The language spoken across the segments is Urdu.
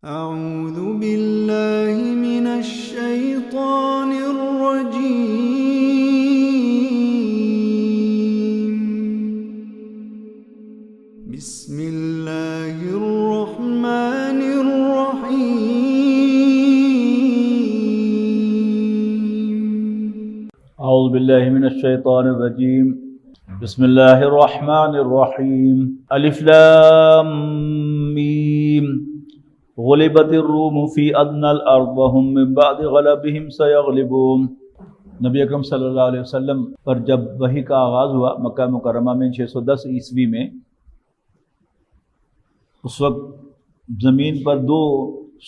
أعوذ بالله من الشيطان الرجيم. بسم الله الرحمن الرحيم. اعوذ باللہ من الشیطان الرجیم. بسم اللہ الرحمن الرحیم. الف لام میم. غلبت الروم فی ادنی الارض وهم من بعد غلبهم سیغلبون. نبی اکرم صلی اللہ علیہ وسلم پر جب وحی کا آغاز ہوا مکہ مکرمہ میں 610 عیسوی میں، اس وقت زمین پر دو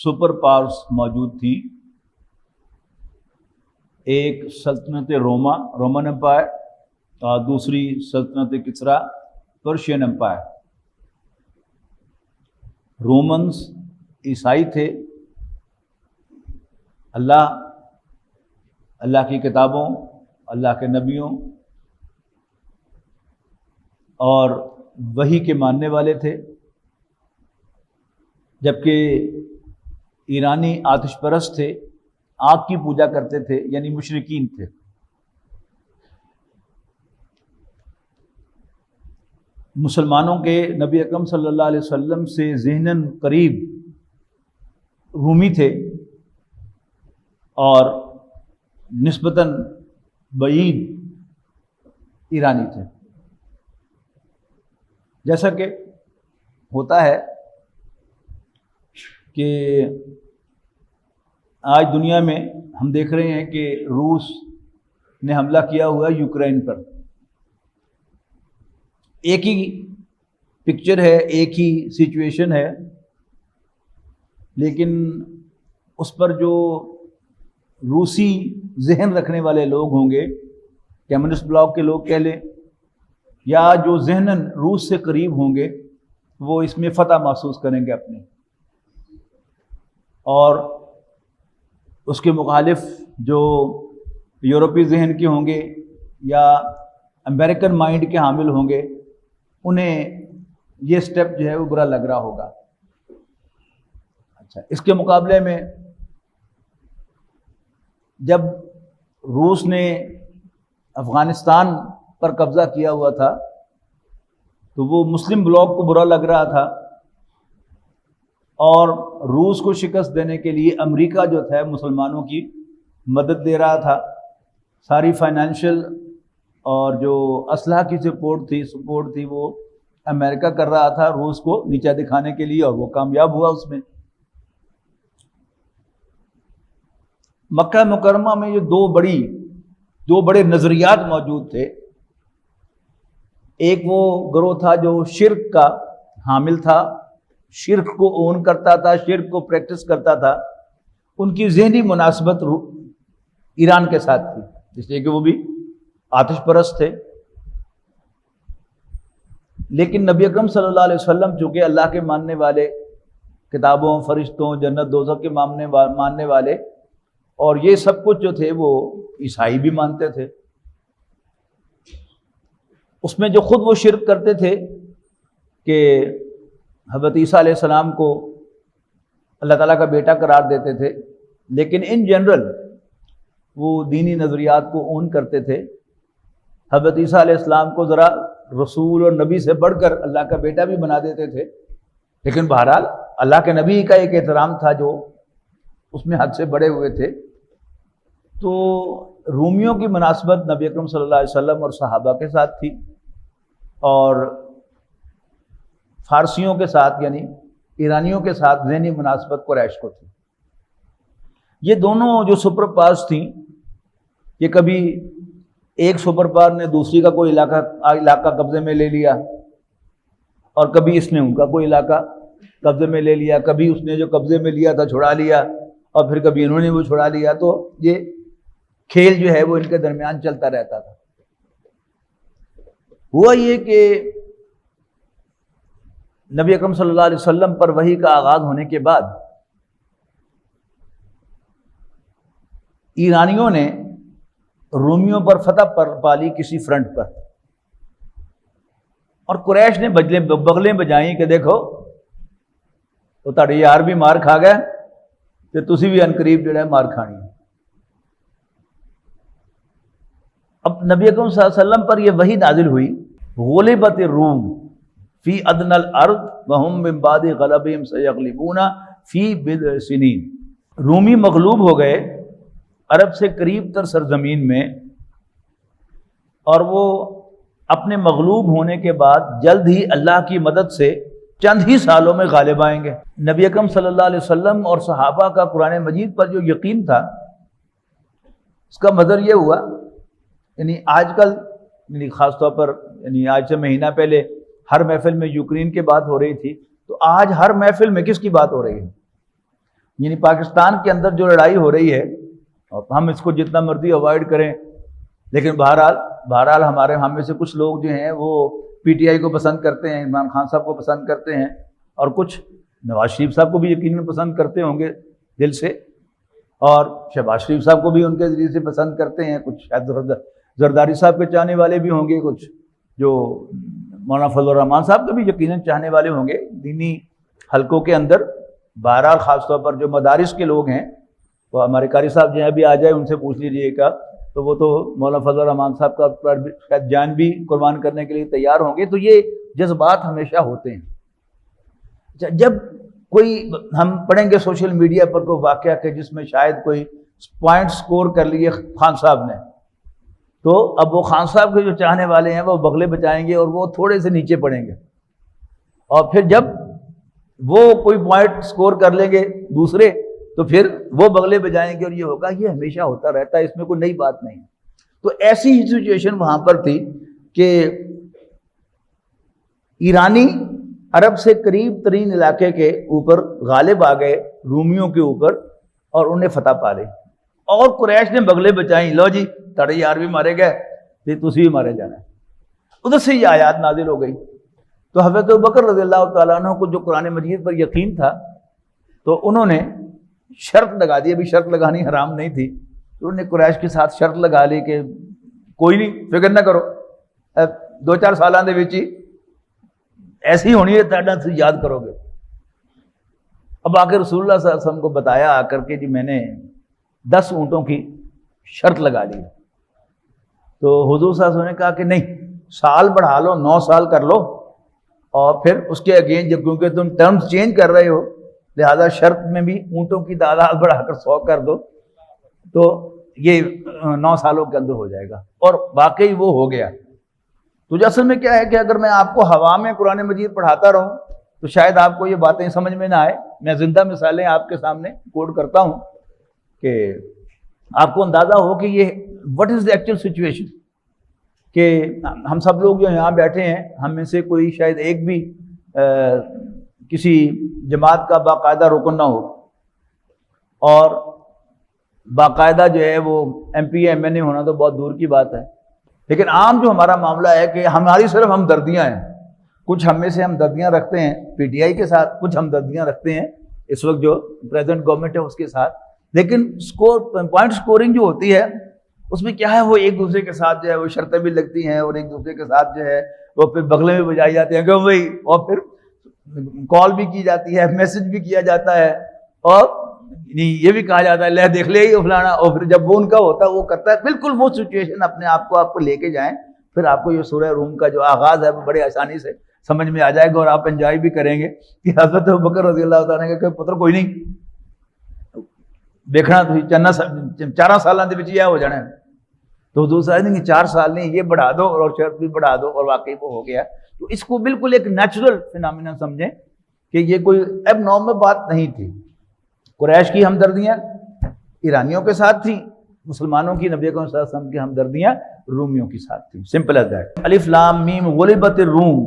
سپر پاورز موجود تھیں. ایک سلطنت رومن امپائر اور دوسری سلطنت کسرا پرشین امپائر. رومنز عیسائی تھے، اللہ کی کتابوں، اللہ کے نبیوں اور وحی کے ماننے والے تھے، جبکہ ایرانی آتش پرست تھے، آگ کی پوجا کرتے تھے، یعنی مشرکین تھے. مسلمانوں کے نبی اکرم صلی اللہ علیہ وسلم سے ذہناً قریب رومی تھے اور نسبتاً بعید ایرانی تھے. جیسا کہ ہوتا ہے کہ آج دنیا میں ہم دیکھ رہے ہیں کہ روس نے حملہ کیا ہوا ہے یوکرین پر. ایک ہی پکچر ہے، ایک ہی سچویشن ہے، لیکن اس پر جو روسی ذہن رکھنے والے لوگ ہوں گے، کمیونسٹ بلاک کے لوگ کہہ لیں، یا جو ذہناً روس سے قریب ہوں گے، وہ اس میں فتح محسوس کریں گے اپنے. اور اس کے مخالف جو یورپی ذہن کے ہوں گے یا امریکن مائنڈ کے حامل ہوں گے، انہیں یہ سٹیپ جو ہے وہ برا لگ رہا ہوگا. اچھا، اس کے مقابلے میں جب روس نے افغانستان پر قبضہ کیا ہوا تھا تو وہ مسلم بلاک کو برا لگ رہا تھا، اور روس کو شکست دینے کے لیے امریکہ جو تھا مسلمانوں کی مدد دے رہا تھا. ساری فائنینشیل اور جو اسلحہ کی سپورٹ تھی وہ امریکہ کر رہا تھا روس کو نیچا دکھانے کے لیے، اور وہ کامیاب ہوا اس میں. مکہ مکرمہ میں یہ دو بڑے نظریات موجود تھے. ایک وہ گروہ تھا جو شرک کا حامل تھا، شرک کو اون کرتا تھا، شرک کو پریکٹس کرتا تھا. ان کی ذہنی مناسبت ایران کے ساتھ تھی، اس لیے کہ وہ بھی آتش پرست تھے. لیکن نبی اکرم صلی اللہ علیہ وسلم چونکہ اللہ کے ماننے والے، کتابوں، فرشتوں، جنت دوزخ کے ماننے والے، اور یہ سب کچھ جو تھے وہ عیسائی بھی مانتے تھے. اس میں جو خود وہ شرک کرتے تھے کہ حضرت عیسیٰ علیہ السلام کو اللہ تعالیٰ کا بیٹا قرار دیتے تھے، لیکن ان جنرل وہ دینی نظریات کو اون کرتے تھے. حضرت عیسیٰ علیہ السلام کو ذرا رسول اور نبی سے بڑھ کر اللہ کا بیٹا بھی بنا دیتے تھے، لیکن بہرحال اللہ کے نبی کا ایک احترام تھا جو اس میں حد سے بڑے ہوئے تھے. تو رومیوں کی مناسبت نبی اکرم صلی اللہ علیہ وسلم اور صحابہ کے ساتھ تھی، اور فارسیوں کے ساتھ یعنی ایرانیوں کے ساتھ ذہنی مناسبت قریش کو تھی. یہ دونوں جو سپر پاورز تھیں، یہ کبھی ایک سپر پاور نے دوسری کا کوئی علاقہ قبضے میں لے لیا، اور کبھی اس نے ان کا کوئی علاقہ قبضے میں لے لیا، کبھی اس نے جو قبضے میں لیا تھا چھڑا لیا، اور پھر کبھی انہوں نے وہ چھڑا لیا. تو یہ کھیل جو ہے وہ ان کے درمیان چلتا رہتا تھا. ہوا یہ کہ نبی اکرم صلی اللہ علیہ وسلم پر وحی کا آغاز ہونے کے بعد ایرانیوں نے رومیوں پر فتح پر پالی کسی فرنٹ پر، اور قریش نے بغلیں بجائیں کہ دیکھو تو تہاڈے یار بھی مار کھا گئے تے تسی بھی انقریب جڑا ہے مار کھانی ہے۔ اب نبی اکرم صلی اللہ علیہ وسلم پر یہ وحی نازل ہوئی، غلبت الروم فی ادنی الارض وہم من بعد غلبہم سیغلبون فی بضع سنین۔ رومی مغلوب ہو گئے عرب سے قریب تر سرزمین میں، اور وہ اپنے مغلوب ہونے کے بعد جلد ہی اللہ کی مدد سے چند ہی سالوں میں غالب آئیں گے۔ نبی اکرم صلی اللہ علیہ وسلم اور صحابہ کا قرآن مجید پر جو یقین تھا، اس کا مظہر یہ ہوا، یعنی آج کل، یعنی خاص طور پر یعنی آج سے مہینہ پہلے ہر محفل میں یوکرین کی بات ہو رہی تھی، تو آج ہر محفل میں کس کی بات ہو رہی ہے؟ یعنی پاکستان کے اندر جو لڑائی ہو رہی ہے، اور ہم اس کو جتنا مرضی اوائڈ کریں، لیکن بہرحال ہم میں سے کچھ لوگ جو ہیں وہ پی ٹی آئی کو پسند کرتے ہیں، عمران خان صاحب کو پسند کرتے ہیں، اور کچھ نواز شریف صاحب کو بھی یقیناً پسند کرتے ہوں گے دل سے، اور شہباز شریف صاحب کو بھی ان کے ذریعے سے پسند کرتے ہیں، کچھ شاید زرداری صاحب کے چاہنے والے بھی ہوں گے، کچھ جو مولانا فضل الرحمان صاحب کے بھی یقیناً چاہنے والے ہوں گے دینی حلقوں کے اندر۔ بہرحال خاص طور پر جو مدارس کے لوگ ہیں، وہ ہمارے قاری صاحب جو ہیں ابھی آ جائے، ان سے پوچھ لیجئے گا، تو وہ تو مولانا فضل الرحمان صاحب کا پر شاید جان بھی قربان کرنے کے لیے تیار ہوں گے۔ تو یہ جذبات ہمیشہ ہوتے ہیں۔ جب کوئی ہم پڑھیں گے سوشل میڈیا پر کوئی واقعہ کہ جس میں شاید کوئی پوائنٹ سکور کر لیے خان صاحب نے، تو اب وہ خان صاحب کے جو چاہنے والے ہیں وہ بغلے بچائیں گے اور وہ تھوڑے سے نیچے پڑیں گے، اور پھر جب وہ کوئی پوائنٹ سکور کر لیں گے دوسرے تو پھر وہ بغلے بجائیں گے، اور یہ ہوگا۔ یہ ہمیشہ ہوتا رہتا ہے، اس میں کوئی نئی بات نہیں۔ تو ایسی ہی سچویشن وہاں پر تھی کہ ایرانی عرب سے قریب ترین علاقے کے اوپر غالب آ گئے، رومیوں کے اوپر، اور انہیں فتح پا لی، اور قریش نے بغلے بچائیں، لو جی تڑے یار بھی مارے گئے، پھر تسی بھی مارے جانا ہے۔ ادھر سے یہ آیات نازل ہو گئی۔ تو حضرت ابوبکر رضی اللہ تعالیٰ عنہ کو جو قرآن مجید پر یقین تھا، تو انہوں نے شرط لگا دی، ابھی شرط لگانی حرام نہیں تھی، تو انہوں نے قریش کے ساتھ شرط لگا لی کہ کوئی نہیں، فکر نہ کرو، 2-4 سالاں دے وچ ہی ایسی ہونی ہے، تاڑا سے یاد کرو گے۔ اب آ کے رسول اللہ صلی اللہ علیہ وسلم کو بتایا آ کر کے، جی میں نے 10 اونٹوں کی شرط لگا لی۔ تو حضور صلی اللہ علیہ وسلم نے کہا کہ نہیں، سال بڑھا لو، 9 سال کر لو، اور پھر اس کے اگین جب، کیونکہ تم ٹرمز چینج کر رہے ہو، لہذا شرط میں بھی اونٹوں کی تعداد بڑھا کر 100 کر دو، تو یہ 9 سالوں کے اندر ہو جائے گا۔ اور واقعی وہ ہو گیا۔ تو اصل میں کیا ہے کہ اگر میں آپ کو ہوا میں قرآن مجید پڑھاتا رہوں تو شاید آپ کو یہ باتیں سمجھ میں نہ آئے۔ میں زندہ مثالیں آپ کے سامنے کوٹ کرتا ہوں کہ آپ کو اندازہ ہو کہ یہ what is the actual situation، کہ ہم سب لوگ جو یہاں بیٹھے ہیں، ہم میں سے کوئی شاید ایک بھی کسی جماعت کا باقاعدہ رکن نہ ہو، اور باقاعدہ جو ہے وہ ایم پی ایم این اے ہونا تو بہت دور کی بات ہے، لیکن عام جو ہمارا معاملہ ہے کہ ہماری صرف ہمدردیاں ہیں۔ کچھ ہم میں سے ہمدردیاں رکھتے ہیں پی ٹی آئی کے ساتھ، کچھ ہمدردیاں رکھتے ہیں اس وقت جو پریزنٹ گورنمنٹ ہے اس کے ساتھ، لیکن پوائنٹ سکورنگ جو ہوتی ہے اس میں کیا ہے، وہ ایک دوسرے کے ساتھ جو ہے وہ شرطیں بھی لگتی ہیں، اور ایک دوسرے کے ساتھ جو ہے وہ پھر بغلے میں بجائی جاتے ہیں کہ بھائی، اور پھر کال بھی کی جاتی ہے، میسج بھی کیا جاتا ہے، اور یہ بھی کہا جاتا ہے لے دیکھ لے یہ فلانا، اور پھر جب وہ ان کا ہوتا ہے وہ کرتا ہے۔ بالکل وہ سچویشن اپنے آپ کو لے کے جائیں، پھر آپ کو یہ سورہ روم کا جو آغاز ہے وہ بڑے آسانی سے سمجھ میں آ جائے گا، اور آپ انجوائے بھی کریں گے کہ حضرت ابوبکر رضی اللہ تعالیٰ نے کہا کہ پتر کوئی نہیں، دیکھنا تو 4 سالاں دے وچ یہ ہو جانا ہے۔ تو حضور صلی اللہ علیہ وسلم کہ 4 سال نہیں، یہ بڑھا دو اور شرط بھی بڑھا دو، اور واقعی وہ ہو گیا۔ تو اس کو بالکل ایک نیچرل فینامنا سمجھیں کہ یہ کوئی اب نارمل بات نہیں تھی۔ قریش کی ہمدردیاں ایرانیوں کے ساتھ تھیں، مسلمانوں کی نبی اکرم صلی اللہ علیہ وسلم کی ہمدردیاں رومیوں کے ساتھ تھیں، سمپل ایز دیٹ۔ الف لام میم غلبت الروم،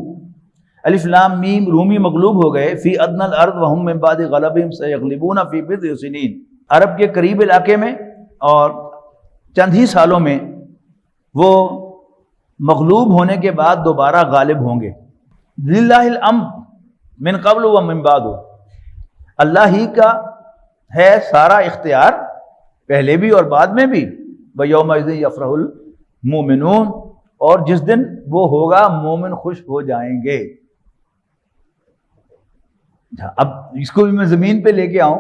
الف لام میم، رومی مغلوب ہو گئے، فی ادنی الارض وہم من بعد غلبہم سیغلبون فی بضع سنین، عرب کے قریب علاقے میں اور چند ہی سالوں میں وہ مغلوب ہونے کے بعد دوبارہ غالب ہوں گے۔ للہ الامر من قبل و من بعد، اللہ ہی کا ہے سارا اختیار، پہلے بھی اور بعد میں بھی۔ وَيَوْمَئِذٍ يَفْرَحُ الْمُؤْمِنُونَ، اور جس دن وہ ہوگا مومن خوش ہو جائیں گے۔ اب اس کو بھی میں زمین پہ لے کے آؤں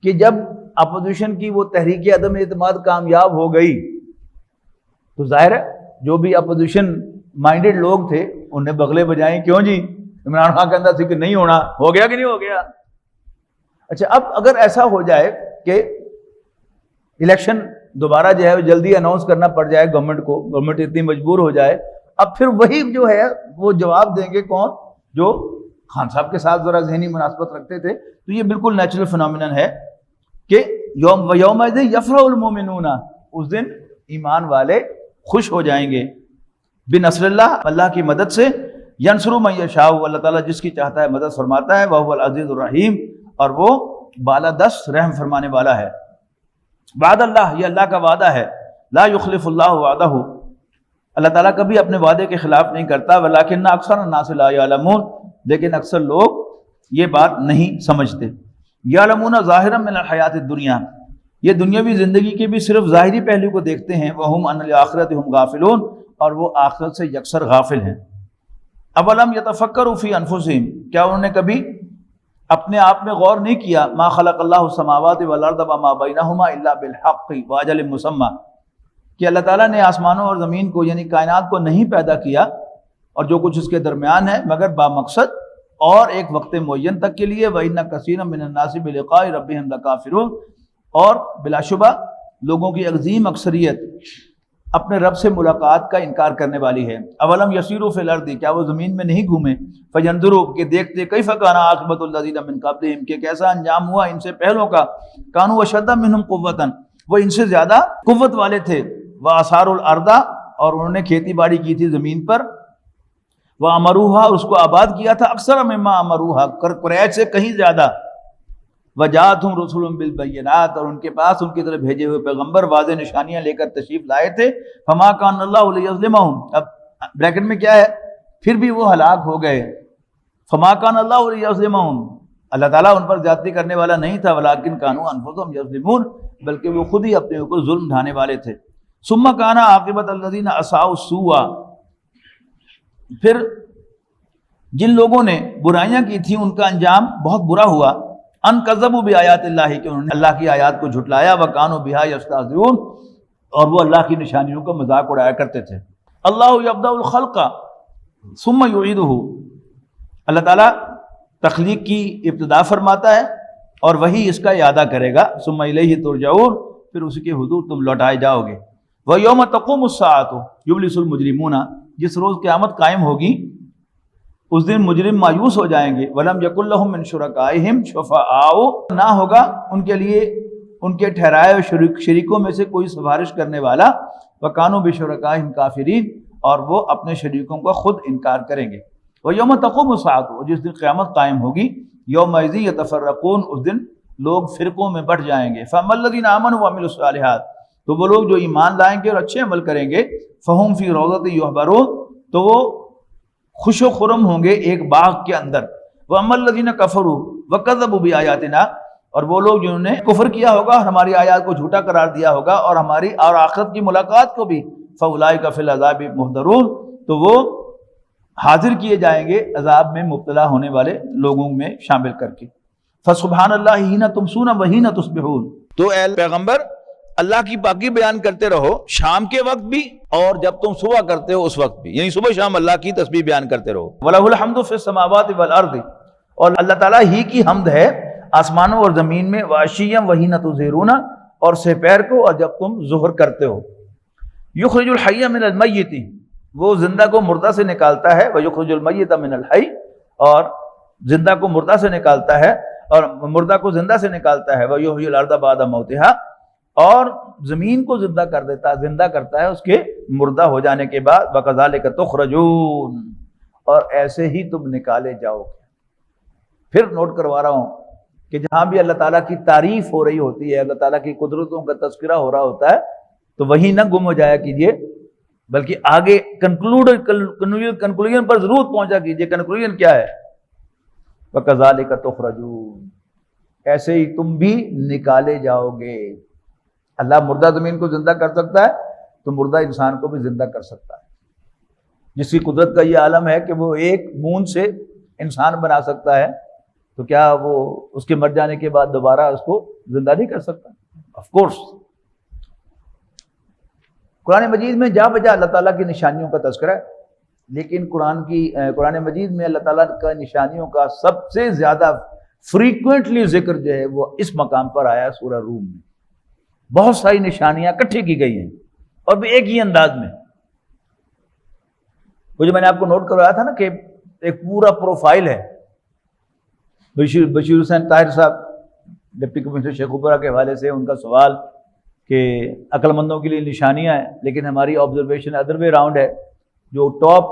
کہ جب اپوزیشن کی وہ تحریک عدم اعتماد کامیاب ہو گئی تو ظاہر ہے جو بھی اپوزیشن مائنڈیڈ لوگ تھے انہیں بغلے بجائیں، کیوں جی عمران خان کہتا تھا کہ نہیں ہونا، ہو گیا کہ نہیں ہو گیا؟ اچھا اب اگر ایسا ہو جائے کہ الیکشن دوبارہ جو ہے جلدی اناؤنس کرنا پڑ جائے گورنمنٹ کو، گورنمنٹ اتنی مجبور ہو جائے، اب پھر وہی جو ہے وہ جواب دیں گے کون؟ جو خان صاحب کے ساتھ ذرا ذہنی مناسبت رکھتے تھے. تو یہ بالکل نیچرل فنامینن ہے کہ یوم یفرح المومنون، اس دن ایمان والے خوش ہو جائیں گے. بنصر اللہ، اللہ کی مدد سے. ینصر من یشاء، اللہ تعالیٰ جس کی چاہتا ہے مدد فرماتا ہے. وہو العزیز الرحیم، اور وہ بالادست رحم فرمانے والا ہے. وعد اللہ، یہ اللہ کا وعدہ ہے. لا یخلف اللہ وعدہ، اللہ تعالیٰ کبھی اپنے وعدے کے خلاف نہیں کرتا. ولکن اکثر الناس لا یعلمون، لیکن اکثر لوگ یہ بات نہیں سمجھتے. یعلمون ظاہرا من الحیات الدنیا، یہ دنیاوی زندگی کے بھی صرف ظاہری پہلو کو دیکھتے ہیں. وہم عن الآخرۃ ہم غافلون، اور وہ آخرت سے یکسر غافل ہیں. اولم یتفکروا فی انفسہم، کیا انہوں نے کبھی اپنے آپ میں غور نہیں کیا؟ ما خلق اللہ السماوات والارض وما بینہما الا بالحق واجل مسمى، کہ اللہ تعالیٰ نے آسمانوں اور زمین کو یعنی کائنات کو نہیں پیدا کیا اور جو کچھ اس کے درمیان ہے مگر بامقصد اور ایک وقت معین تک کے لیے. وَإِنَّ كَثِيرًا مِّنَ النَّاسِ بِلِقَاءِ رَبِّهِمْ لَكَافِرُونَ، اور بلا شبہ لوگوں کی عظیم اکثریت اپنے رب سے ملاقات کا انکار کرنے والی ہے. اولم یسیروا فی الارض، کیا وہ زمین میں نہیں گھومے؟ فینظروا، کہ دیکھتے کیف کان عاقبۃ الذین من قبلہم، کہ کیسا انجام ہوا ان سے پہلوں کا. کانوا اشد منہم قوۃ، وہ ان سے زیادہ قوت والے تھے. وآثاروا الارض، اور انہوں نے کھیتی باڑی کی تھی زمین پر. وامروها، اس کو آباد کیا تھا. اکثر مما امروها، قریش سے کہیں زیادہ. وجاءتهم رسل بالبینات، اور ان کے پاس ان کی طرف بھیجے ہوئے پیغمبر واضح نشانیاں لے کر تشریف لائے تھے. فما کان اللہ لیظلمهم، اب بریکٹ میں کیا ہے؟ پھر بھی وہ ہلاک ہو گئے. فما کان اللہ لیظلمهم، اللہ تعالیٰ ان پر زیادتی کرنے والا نہیں تھا. ولکن کانوا انفسهم یظلمون، بلکہ وہ خود ہی اپنے اوپر ظلم ڈھانے والے تھے. ثم کان عاقبۃ الذین اساءوا السوء، پھر جن لوگوں نے برائیاں کی تھیں ان کا انجام بہت برا ہوا. ان کذبوا بآیات اللہ، کہ انہوں نے اللہ کی آیات کو جھٹلایا. وکانوا بها یستہزئون، اور وہ اللہ کی نشانیوں کا مذاق اڑایا کرتے تھے. اللہ یبدأ الخلق ثم یعیدہ، اللہ تعالیٰ تخلیق کی ابتدا فرماتا ہے اور وہی اس کا اعادہ کرے گا. ثم الیہ ترجعون، پھر اسی کے حضور تم لوٹائے جاؤ گے. ویوم تقوم الساعۃ یبلس المجرمون، جس روز قیامت قائم ہوگی اس دن مجرم مایوس ہو جائیں گے. ولم یکن لهم من شرکائہم شفعاء، نہ ہوگا ان کے لیے ان کے ٹھہرائے ہوئے شریکوں میں سے کوئی سفارش کرنے والا. وکانوا بشرکائہم کافرین، اور وہ اپنے شریکوں کا خود انکار کریں گے. ویوم تقوم الساعۃ، جس دن قیامت قائم ہوگی. یومئذ یتفرقون، اس دن لوگ فرقوں میں بٹ جائیں گے. فاما الذین آمنوا وعملوا الصالحات، تو وہ لوگ جو ایمان لائیں گے اور اچھے عمل کریں گے. فہم فی روضۃ یحبرون، تو وہ خوش و خرم ہوں گے ایک باغ کے اندر. واما الذین کفروا وکذبوا بآیاتنا، اور وہ لوگ جنہوں نے کفر کیا ہوگا اور ہماری آیات کو جھوٹا قرار دیا ہوگا اور ہماری اور آخرت کی ملاقات کو بھی. فاولئک فی العذاب محضرون، تو وہ حاضر کیے جائیں گے عذاب میں مبتلا ہونے والے لوگوں میں شامل کر کے. فسبحان اللہ حین تمسون وحین تصبحون، تو اے پیغمبر اللہ کی پاکی بیان کرتے رہو شام کے وقت بھی اور جب تم صبح کرتے ہو اس وقت بھی، یعنی صبح شام اللہ کی تسبیح بیان کرتے رہو. وَلَهُ الْحَمْدُ فِي السَّمَاوَاتِ وَالْأَرْضِ، اور اللہ تعالیٰ ہی کی حمد ہے آسمانوں اور زمین میں. وَعَشِيًّا وَحِينَ تُظْهِرُونَ، اور سپہر کو اور جب تم ظہر کرتے ہو. يُخْرِجُ الْحَيَّ مِنَ الْمَيِّتِ، وہ زندہ کو مردہ سے نکالتا ہے. وَيُخْرِجُ الْمَيِّتَ مِنَ الْحَيِّ، اور زندہ کو مردہ سے نکالتا ہے اور مردہ کو زندہ سے نکالتا ہے. وَيُحْيِي الْأَرْضَ بَعْدَ مَوْتِهَا، اور زمین کو زندہ کر دیتا ہے، زندہ کرتا ہے اس کے مردہ ہو جانے کے بعد. وَكَذَلِكَ تُخْرَجُونَ، اور ایسے ہی تم نکالے جاؤ گے. پھر نوٹ کروا رہا ہوں کہ جہاں بھی اللہ تعالیٰ کی تعریف ہو رہی ہوتی ہے، اللہ تعالیٰ کی قدرتوں کا تذکرہ ہو رہا ہوتا ہے، تو وہی نہ گم ہو جایا کیجئے، بلکہ آگے کنکلوژن پر ضرور پہنچا کیجئے. کنکلوژن کیا ہے؟ وَكَذَلِكَ تُخْرَجُونَ، ایسے ہی تم بھی نکالے جاؤ گے. اللہ مردہ زمین کو زندہ کر سکتا ہے تو مردہ انسان کو بھی زندہ کر سکتا ہے. جس کی قدرت کا یہ عالم ہے کہ وہ ایک بوند سے انسان بنا سکتا ہے، تو کیا وہ اس کے مر جانے کے بعد دوبارہ اس کو زندہ نہیں کر سکتا؟ Of course. قرآن مجید میں جا بجا اللہ تعالیٰ کی نشانیوں کا تذکرہ ہے، لیکن قرآن مجید میں اللہ تعالیٰ کا نشانیوں کا سب سے زیادہ فریکوینٹلی ذکر جو ہے وہ اس مقام پر آیا ہے سورہ روم میں۔ بہت ساری نشانیاں اکٹھی کی گئی ہیں اور بھی ایک ہی انداز میں۔ وہ جو میں نے آپ کو نوٹ کروایا تھا نا کہ ایک پورا پروفائل ہے بشیر حسین طاہر صاحب ڈپٹی کمشنر شیخ اوپرا کے حوالے سے، ان کا سوال کہ عقل مندوں کے لیے نشانیاں ہیں، لیکن ہماری آبزرویشن ادر وے راؤنڈ ہے، جو ٹاپ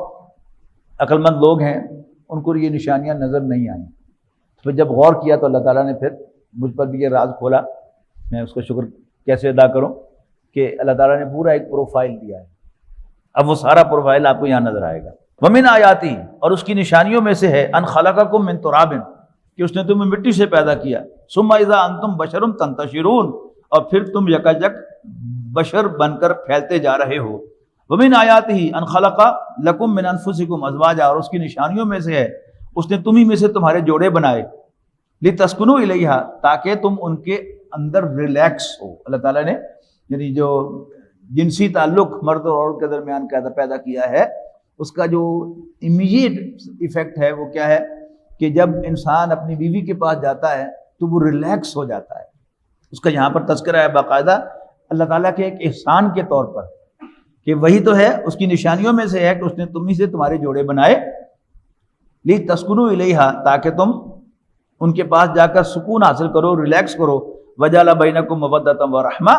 عقل مند لوگ ہیں ان کو یہ نشانیاں نظر نہیں آئیں۔ تو جب غور کیا تو اللہ تعالیٰ نے پھر مجھ پر بھی یہ راز کھولا، میں اس کا شکر کیسے ادا کروں کہ اللہ تعالیٰ نے پورا ایک پروفائل دیا ہے۔ اب وہ سارا پروفائل آپ کو یہاں نظر آئے گا۔ وَمِنْ آیَاتِهِ، اور اس کی نشانیوں میں سے ہے، ان خلقکم من تراب، کہ اس نے تمہیں مٹی سے پیدا کیا، ثم اذا انتم بشر تنتشرون، اور پھر تم یکجک بشر بن کر پھیلتے جا رہے ہو۔ وَمِنْ آیَاتِهِ ان خلق لکم من انفسکم ازواجا، اور اس کی نشانیوں میں سے ہے اس نے تمہیں میں سے تمہارے جوڑے بنائے، لتسکنوا الیہا، تاکہ تم ان کے اندر ریلیکس ہو۔ اللہ تعالیٰ نے یعنی جو جنسی تعلق مرد اور عورت کے درمیان پیدا کیا ہے، اس کا جو امیجیٹ ایفیکٹ ہے وہ کیا ہے کہ جب انسان اپنی بیوی کے پاس جاتا ہے تو وہ ریلیکس ہو جاتا ہے۔ اس کا یہاں پر تذکرہ ہے باقاعدہ اللہ تعالیٰ کے ایک احسان کے طور پر، کہ وہی تو ہے اس کی نشانیوں میں سے ہے کہ اس نے تمہیں سے تمہارے جوڑے بنائے، لتسکنوا الیہا، تاکہ تم ان کے پاس جا کر سکون حاصل کرو، ریلیکس کرو، وجعل بینکم مودۃ ورحمہ،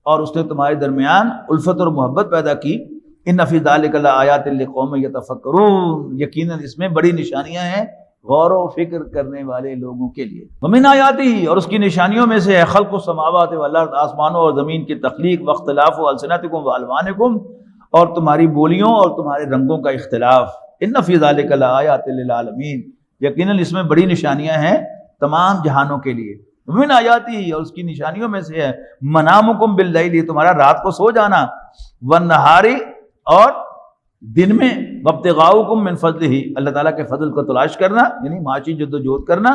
اور اس نے تمہارے درمیان الفت اور محبت پیدا کی۔ ان فی ذلک لآیات لقوم یتفکرون، یقیناً اس میں بڑی نشانیاں ہیں غور و فکر کرنے والے لوگوں کے لیے۔ ومن آیاتہ، اور اس کی نشانیوں میں سے ہے خلق السماوات والارض، آسمانوں اور زمین کی تخلیق، واختلاف السنتکم والوانکم، اور تمہاری بولیوں اور تمہارے رنگوں کا اختلاف۔ ان فی ذلک لآیات للعالمین، یقیناً اس میں بڑی نشانیاں ہیں تمام جہانوں کے لیے۔ ومن آیاتہ، اور اس کی نشانیوں میں سے ہے منامکم باللیل، تمہارا رات کو سو جانا، والنہار، اور دن میں، وابتغاؤکم من فضلہ، اللہ تعالیٰ کے فضل کو تلاش کرنا، یعنی معاشی جدوجہد کرنا۔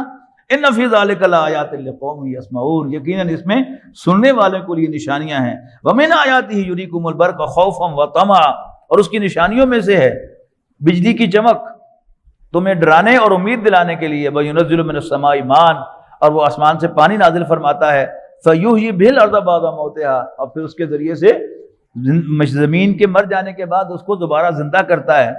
ان فی ذلک لآیات لقوم یسمعون، یقیناً اس میں سننے والوں کے لیے نشانیاں ہیں۔ ومن آیاتہ یریکم البرق خوفا وطمعا، اور اس کی نشانیوں میں سے ہے بجلی کی چمک تمہیں ڈرانے اور امید دلانے کے لیے، وینزل من السماء ماء، اور وہ آسمان سے پانی نازل فرماتا ہے، فیحیی بہ الارض بعد موتہا، اور پھر اس کے ذریعے سے زمین کے مر جانے کے بعد اس کو دوبارہ زندہ کرتا ہے۔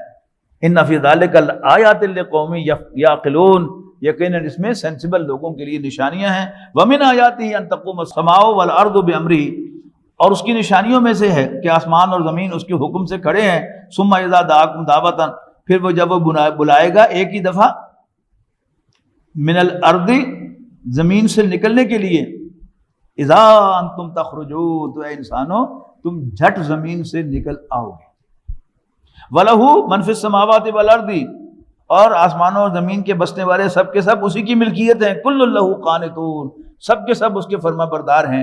ان فی ذلک لآیات لقوم یعقلون، یقیناً اس میں سینسیبل لوگوں کے لیے نشانیاں ہیں۔ ومن آیاتہ ان تقوم السماء والارض بامرہ، اور اس کی نشانیوں میں سے ہے کہ آسمان اور زمین اس کے حکم سے کھڑے ہیں۔ ثم اذا دعاکم دعوۃ، پھر وہ جب وہ بلائے گا ایک ہی دفعہ، من الارض، زمین سے نکلنے کے لیے، اذا انتم تخرجون، تو اے انسانوں تم جھٹ زمین سے نکل آؤ گے۔ وَلَهُ مَنْ فِي السَّمَاوَاتِ وَالْأَرْضِ، اور آسمانوں اور زمین کے بسنے والے سب کے سب اسی کی ملکیت ہیں۔ كُلٌّ لَهُ قَانِتُونَ، سب کے سب اس کے فرما بردار ہیں۔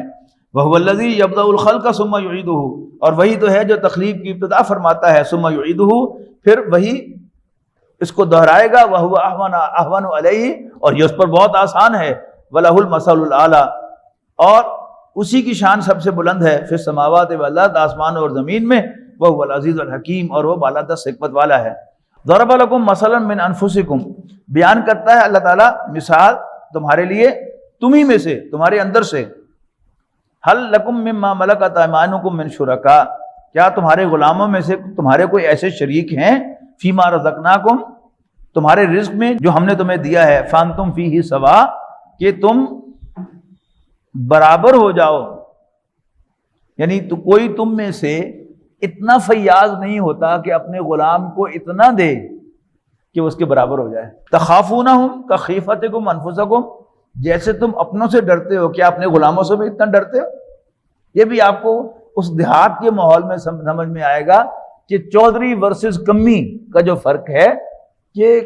وَهُوَ الَّذِي يَبْدَأُ الْخَلْقَ ثُمَّ يُعِيدُهُ، اور وہی تو ہے جو تخلیق کی ابتدا فرماتا ہے، ثُمَّ يُعِيدُهُ، پھر وہی اس کو دہرائے گا۔ وَهُوَ أَهْوَنُ عَلَيْهِ، اور یہ اس پر بہت آسان ہے۔ وَلَهُ الْمَثَلُ الْأَعْلَىٰ، اور اسی کی شان سب سے بلند ہے، فی السماوات والارض، آسمان اور زمین میں، وَهُوَ العزیز الحکیم، اور وہ بالادست حکمت والا ہے۔ ضرب لکم مثلا من انفسکم، بیان کرتا ہے اللہ تعالیٰ مثال تمہارے لیے تمہیں میں سے، تمہارے اندر سے۔ هل لکم مما ملکت ایمانکم من شرکاء، کیا تمہارے غلاموں میں سے تمہارے کوئی ایسے شریک ہیں، فیما رزقناکم، تمہارے رزق میں جو ہم نے تمہیں دیا ہے، فانتم فیہ سواء، کہ تم برابر ہو جاؤ، یعنی تو کوئی تم میں سے اتنا فیاض نہیں ہوتا کہ اپنے غلام کو اتنا دے کہ اس کے برابر ہو جائے۔ تخافونہم کخیفتکم انفسکم، جیسے تم اپنوں سے ڈرتے ہو، کیا اپنے غلاموں سے بھی اتنا ڈرتے ہو؟ یہ بھی آپ کو اس دیہات کے ماحول میں سمجھ میں آئے گا کہ چودھری ورسز کمی کا جو فرق ہے، کہ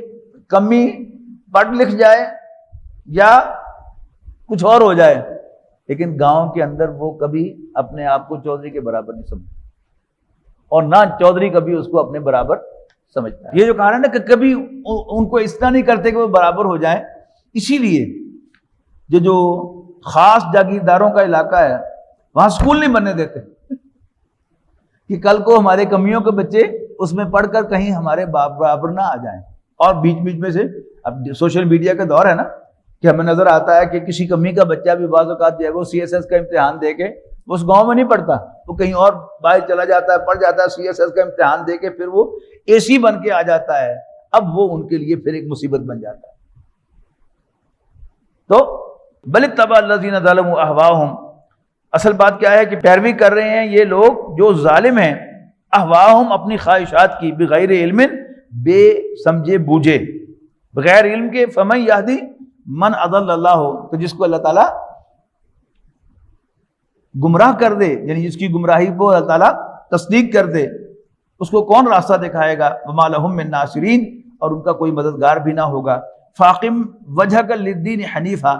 کمی پڑھ لکھ جائے یا کچھ اور ہو جائے، لیکن گاؤں کے اندر وہ کبھی اپنے آپ کو چودھری کے برابر نہیں سمجھتا، اور نہ چودھری کبھی اس کو اپنے برابر سمجھتا ہے۔ یہ جو کہا ہے نا کہ کبھی ان کو اس طرح نہیں کرتے کہ وہ برابر ہو جائیں، اسی لیے جو خاص جاگیرداروں کا علاقہ ہے وہاں اسکول نہیں بننے دیتے کہ کل کو ہمارے کمیوں کے بچے اس میں پڑھ کر کہیں ہمارے برابر نہ آ جائیں. اور بیچ بیچ میں سے اب سوشل میڈیا کا دور ہے نا کہ ہمیں نظر آتا ہے کہ کسی کمی کا بچہ بھی بعض اوقات جو ہے وہ CSS کا امتحان دے کے وہ اس گاؤں میں نہیں پڑھتا، وہ کہیں اور باہر چلا جاتا ہے، پڑھ جاتا ہے، CSS کا امتحان دے کے پھر وہ AC بن کے آ جاتا ہے. اب وہ ان کے لیے پھر ایک مصیبت بن جاتا ہے. تو بل اتبع الذین ظلموا اہواءہم، اصل بات کیا ہے کہ پیروی کر رہے ہیں یہ لوگ جو ظالم ہیں، اہواءہم اپنی خواہشات کی، بغیر علم بے سمجھے بوجھے، بغیر علم کے. فمن یہدی من اضل اللہ، تو جس کو اللہ تعالیٰ گمراہ کر دے، یعنی جس کی گمراہی کو اللہ تعالیٰ تصدیق کر دے، اس کو کون راستہ دکھائے گا؟ وما لہم من ناصرین، اور ان کا کوئی مددگار بھی نہ ہوگا. فاقم وجہک للدین حنیفا،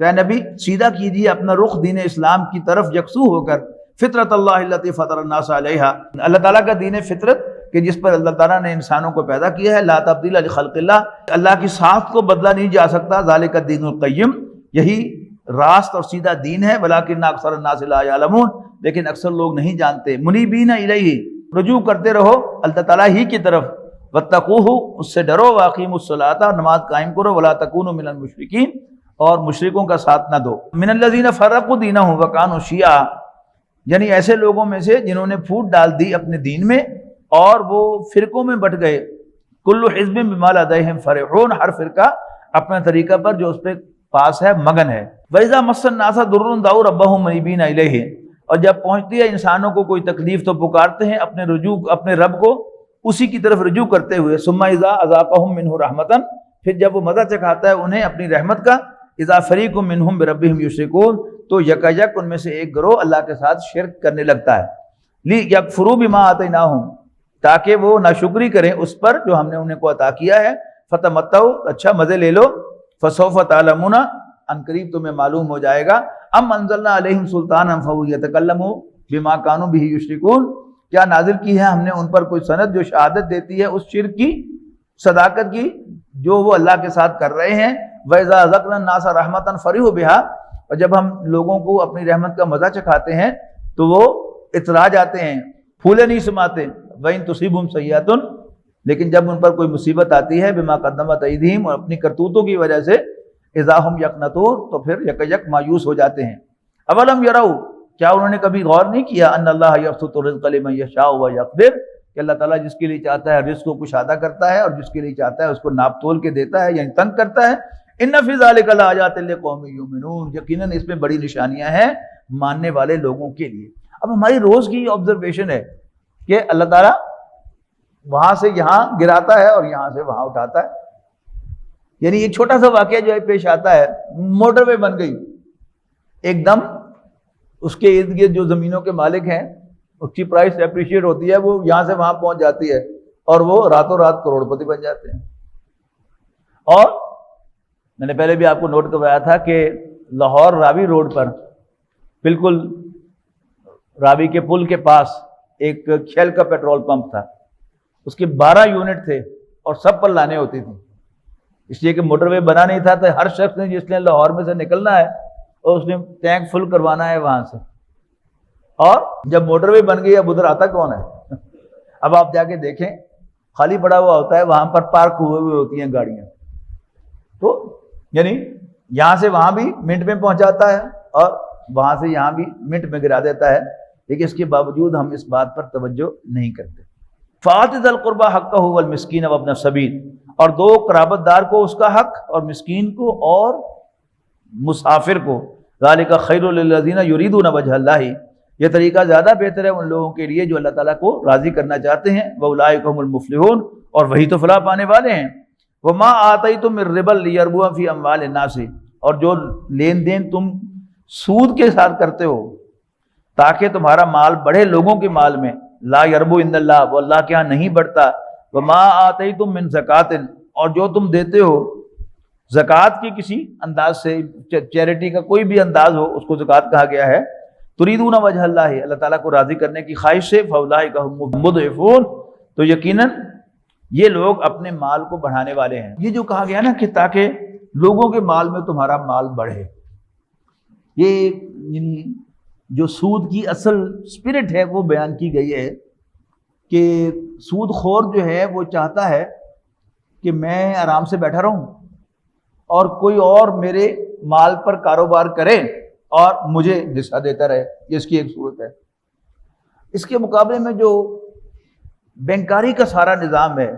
تو اے نبی سیدھا کیجیے اپنا رخ دین اسلام کی طرف یکسو ہو کر. فطرت اللہ التی فطر الناس علیہا، اللہ تعالیٰ کا دین فطرت کہ جس پر اللہ تعالیٰ نے انسانوں کو پیدا کیا ہے. لا تبدیل لخلق اللہ، اللہ کی ساخت کو بدلا نہیں جا سکتا. ذالک الدین القیم، یہی راست اور سیدھا دین ہے. ولکن اکثر الناس لا یعلمون، لیکن اکثر لوگ نہیں جانتے. منیبین الیہ، رجوع کرتے رہو اللہ تعالیٰ ہی کی طرف. واتقوہ، اس سے ڈرو. واقیموا الصلاۃ، نماز قائم کرو. ولا تکونوا من المشرکین، اور مشرکوں کا ساتھ نہ دو. من الذین فرقوا دینہم وکانوا شیعا، یعنی ایسے لوگوں میں سے جنہوں نے پھوٹ ڈال دی اپنے دین میں اور وہ فرقوں میں بٹ گئے. کل حزب بما لدیہم فرحون، ہر فرقہ اپنے طریقہ پر جو اس پہ پاس ہے مگن ہے. وَإِذَا مَسَّ النَّاسَ ضُرٌّ دَعَوْا رَبَّهُم مُنِيبِينَ إِلَيْهِ، اور جب پہنچتی ہے انسانوں کو کوئی تکلیف تو پکارتے ہیں اپنے رب کو اسی کی طرف رجوع کرتے ہوئے. ثم اذا اذاقهم منه رحمتا، پھر جب وہ مزہ چکھاتا ہے انہیں اپنی رحمت کا. اذا فریق منهم بربهم یشرکون، تو یکایک ان میں سے ایک گروہ اللہ کے ساتھ شرک کرنے لگتا ہے. لیکفروا بما آتیناہم، تاکہ وہ ناشکری کریں اس پر جو ہم نے انہیں کو عطا کیا ہے. فتمتعوا، اچھا مزے لے لو. فسوف تعلمون، ان قریب تمہیں معلوم ہو جائے گا. ام انزلنا علیہم سلطانا فہو یتکلموا بما کانوا بہ یشرکون، کیا نازل کی ہے ہم نے ان پر کوئی سند جو شہادت دیتی ہے اس شرک کی، صداقت کی جو وہ اللہ کے ساتھ کر رہے ہیں. وَإِذَا أَذَقْنَا النَّاسَ رَحْمَةً فَرِحُوا بِهَا، اور جب ہم لوگوں کو اپنی رحمت کا مزہ چکھاتے ہیں تو وہ اترا جاتے ہیں، پھولے نہیں سماتے. وَإِن تُصِبْهُمْ سَيِّئَةٌ، لیکن جب ان پر کوئی مصیبت آتی ہے بما قدمت ایدیہم، اور اپنی کرتوتوں کی وجہ سے، اذا ہم یقنطون، تو پھر یک یک مایوس ہو جاتے ہیں. اولم یروا، کیا انہوں نے کبھی غور نہیں کیا، ان اللہ یبسط الرزق لمن یشاء ویقدر، کہ اللہ تعالیٰ جس کے لیے چاہتا ہے رزق کو کشادہ کرتا ہے اور جس کے لیے چاہتا ہے اس کو ناپ تول کے دیتا ہے، یعنی تنگ کرتا ہے. ان فی ذلک لآیات لقوم یؤمنون، یقیناً اس میں بڑی نشانیاں ہیں ماننے والے لوگوں کے لیے. اب ہماری روز کی آبزرویشن ہے کہ اللہ تعالیٰ وہاں سے یہاں گراتا ہے اور یہاں سے وہاں اٹھاتا ہے. یعنی ایک چھوٹا سا واقعہ جو ہے پیش آتا ہے، موٹر وے بن گئی، ایک دم اس کے ارد گرد جو زمینوں کے مالک ہیں اس کی پرائس اپریشیٹ ہوتی ہے، وہ یہاں سے وہاں پہنچ جاتی ہے اور وہ راتوں رات کروڑ پتی بن جاتے ہیں. اور میں نے پہلے بھی آپ کو نوٹ کروایا تھا کہ لاہور راوی روڈ پر بالکل راوی کے پل کے پاس ایک شیل کا پیٹرول پمپ تھا، اس کے 12 یونٹ تھے اور سب پر لانے ہوتی تھیں، اس لیے کہ موٹر وے بنا نہیں تھا. تو ہر شخص نے جس نے لاہور میں سے نکلنا ہے اور اس نے ٹینک فل کروانا ہے وہاں سے. اور جب موٹر وے بن گئی اب ادھر آتا کون ہے؟ اب آپ جا کے دیکھیں خالی پڑا ہوا ہوتا ہے، وہاں پر پارک ہوئے ہوتی ہیں گاڑیاں. تو یعنی یہاں سے وہاں بھی منٹ میں پہنچاتا ہے اور وہاں سے یہاں بھی منٹ میں گرا دیتا ہے، لیکن اس کے باوجود ہم اس بات پر توجہ نہیں کرتے. فآت ذی القربى حقہ والمسکین وابن السبیل، اور دو قرابت دار کو اس کا حق اور مسکین کو اور مسافر کو. ذالک خیر للذین یریدون وجہ اللہ، یہ طریقہ زیادہ بہتر ہے ان لوگوں کے لیے جو اللہ تعالیٰ کو راضی کرنا چاہتے ہیں. واولئک هم المفلحون، اور وہی تو فلاح پانے والے ہیں. وما آتیتم من ربا لیربو فی اموال الناس، اور جو لین دین تم سود کے ساتھ کرتے ہو تاکہ تمہارا مال بڑھے لوگوں کے مال میں. لا یربو عند اللہ، وہ اللہ کے ہاں نہیں بڑھتا. وما آتیتم من زکات، اور جو تم دیتے ہو زکوٰۃ کی کسی انداز سے، چیریٹی کا کوئی بھی انداز ہو اس کو زکوٰۃ کہا گیا ہے. تریدون وجہ اللہ، اللہ تعالیٰ کو راضی کرنے کی خواہش سے. فاولئک هم المضعفون، تو یقیناً یہ لوگ اپنے مال کو بڑھانے والے ہیں. یہ جو کہا گیا نا کہ تاکہ لوگوں کے مال میں تمہارا مال بڑھے. یہ یعنی جو سود کی اصل اسپرٹ ہے وہ بیان کی گئی ہے کہ سود خور جو ہے وہ چاہتا ہے کہ میں آرام سے بیٹھا رہوں اور کوئی اور میرے مال پر کاروبار کرے اور مجھے حصہ دیتا رہے. یہ اس کی ایک صورت ہے. اس کے مقابلے میں جو بینکاری کا سارا نظام ہے،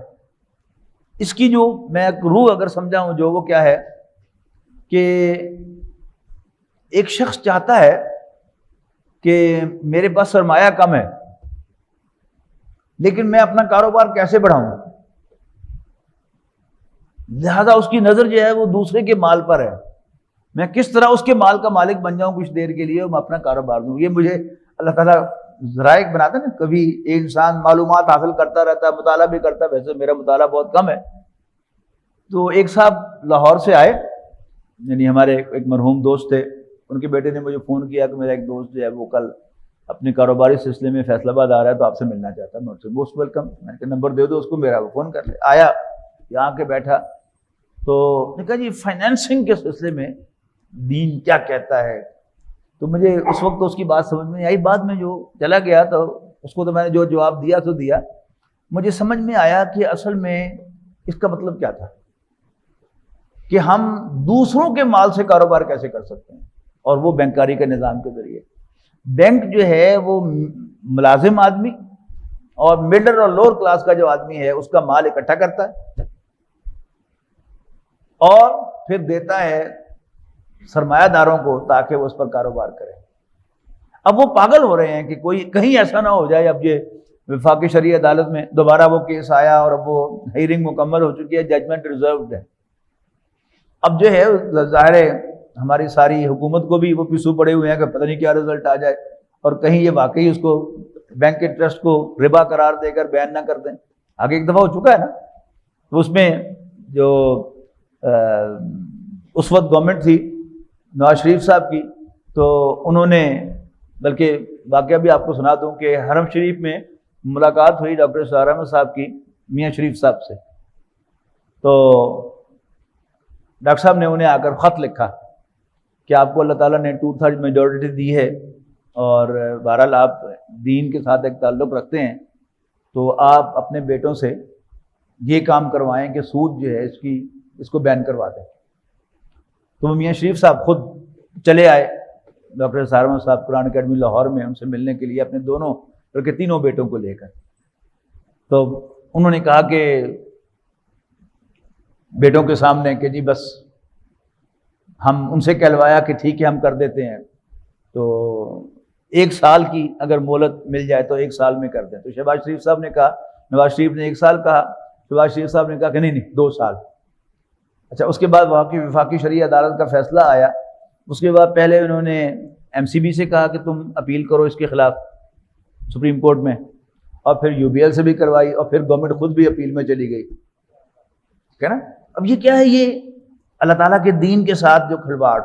اس کی جو میں ایک روح اگر سمجھاؤں جو وہ کیا ہے کہ ایک شخص چاہتا ہے کہ میرے پاس سرمایہ کم ہے لیکن میں اپنا کاروبار کیسے بڑھاؤں، لہذا اس کی نظر جو ہے وہ دوسرے کے مال پر ہے. میں کس طرح اس کے مال کا مالک بن جاؤں کچھ دیر کے لیے اور میں اپنا کاروبار دوں. یہ مجھے اللہ تعالیٰ ذرائع بناتا ہے نا. کبھی ایک انسان معلومات حاصل کرتا رہتا ہے، مطالعہ بھی کرتا ہے. ویسے میرا مطالعہ بہت کم ہے. تو ایک صاحب لاہور سے آئے، یعنی ہمارے ایک مرحوم دوست تھے، ان کے بیٹے نے مجھے فون کیا کہ میرا ایک دوست جو ہے وہ کل اپنے کاروباری سلسلے میں فیصل آباد آ رہا ہے تو آپ سے ملنا چاہتا ہے. میں اس سے موسٹ ویلکم. میں نے کہا نمبر دے دو اس کو میرا، وہ فون کر لے. آیا یہاں کے بیٹھا تو نے کہا جی فائنینسنگ کے سلسلے میں دین کیا کہتا ہے. تو مجھے اس وقت تو اس کی بات سمجھ میں نہیں آئی. بعد میں جو چلا گیا تو اس کو تو میں نے جو جواب دیا تو دیا. مجھے سمجھ میں آیا کہ اصل میں اس کا مطلب کیا تھا کہ ہم دوسروں کے مال سے کاروبار کیسے کر سکتے ہیں، اور وہ بینکاری کے نظام کے ذریعے. بینک جو ہے وہ ملازم آدمی اور مڈل اور لوور کلاس کا جو آدمی ہے اس کا مال اکٹھا کرتا ہے اور پھر دیتا ہے سرمایہ داروں کو تاکہ وہ اس پر کاروبار کریں. اب وہ پاگل ہو رہے ہیں کہ کوئی کہیں ایسا نہ ہو جائے. اب یہ وفاقی شرعی عدالت میں دوبارہ وہ کیس آیا اور اب وہ ہیئرنگ مکمل ہو چکی ہے، ججمنٹ ریزروڈ ہے. اب جو ہے ظاہر ہے ہماری ساری حکومت کو بھی وہ پیسو پڑے ہوئے ہیں کہ پتہ نہیں کیا رزلٹ آ جائے اور کہیں یہ واقعی اس کو بینک کے ٹرسٹ کو ربا قرار دے کر بیان نہ کر دیں. آگے ایک دفعہ ہو چکا ہے نا. تو اس میں جو اس وقت گورنمنٹ تھی نواز شریف صاحب کی، تو انہوں نے، بلکہ واقعہ بھی آپ کو سنا دوں کہ حرم شریف میں ملاقات ہوئی ڈاکٹر سہار احمد صاحب کی میاں شریف صاحب سے. تو ڈاکٹر صاحب نے انہیں آ کر خط لکھا کہ آپ کو اللہ تعالیٰ نے 2/3 میجورٹی دی ہے اور بہرحال آپ دین کے ساتھ ایک تعلق رکھتے ہیں تو آپ اپنے بیٹوں سے یہ کام کروائیں کہ سود جو ہے اس کو بین کروا دیں. تو میاں شریف صاحب خود چلے آئے ڈاکٹر سہار احمد صاحب قرآن اکیڈمی لاہور میں ان سے ملنے کے لیے اپنے دونوں بلکہ تینوں بیٹوں کو لے کر. تو انہوں نے کہا کہ بیٹوں کے سامنے کہ جی بس ہم ان سے کہلوایا کہ ٹھیک ہے ہم کر دیتے ہیں، تو 1 سال کی اگر مہلت مل جائے تو 1 سال میں کر دیں. تو شہباز شریف صاحب نے کہا، نواز شریف نے 1 سال کہا، شہباز شریف صاحب نے کہا کہ نہیں 2 سال. اچھا اس کے بعد وفاقی شرعی عدالت کا فیصلہ آیا. اس کے بعد پہلے انہوں نے ایم سی بی سے کہا کہ تم اپیل کرو اس کے خلاف سپریم کورٹ میں، اور پھر یو بی ایل سے بھی کروائی اور پھر گورنمنٹ خود بھی اپیل میں چلی گئی. ٹھیک ہے نا. اب یہ کیا ہے؟ یہ اللہ تعالیٰ کے دین کے ساتھ جو کھلواڑ.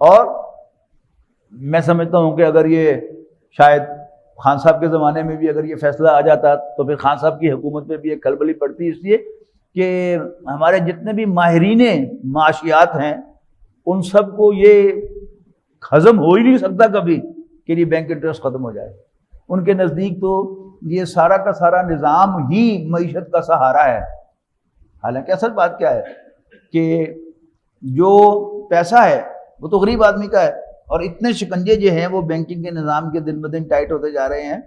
اور میں سمجھتا ہوں کہ اگر یہ شاید خان صاحب کے زمانے میں بھی اگر یہ فیصلہ آ جاتا تو پھر خان صاحب کی حکومت میں بھی ایک کھلبلی پڑتی، اس لیے کہ ہمارے جتنے بھی ماہرین معاشیات ہیں ان سب کو یہ ہضم ہو ہی نہیں سکتا کبھی کہ یہ بینک انٹرسٹ ختم ہو جائے. ان کے نزدیک تو یہ سارا کا سارا نظام ہی معیشت کا سہارا ہے. حالانکہ اصل بات کیا ہے کہ جو پیسہ ہے وہ تو غریب آدمی کا ہے، اور اتنے شکنجے جو ہیں وہ بینکنگ کے نظام کے دن بدن ٹائٹ ہوتے جا رہے ہیں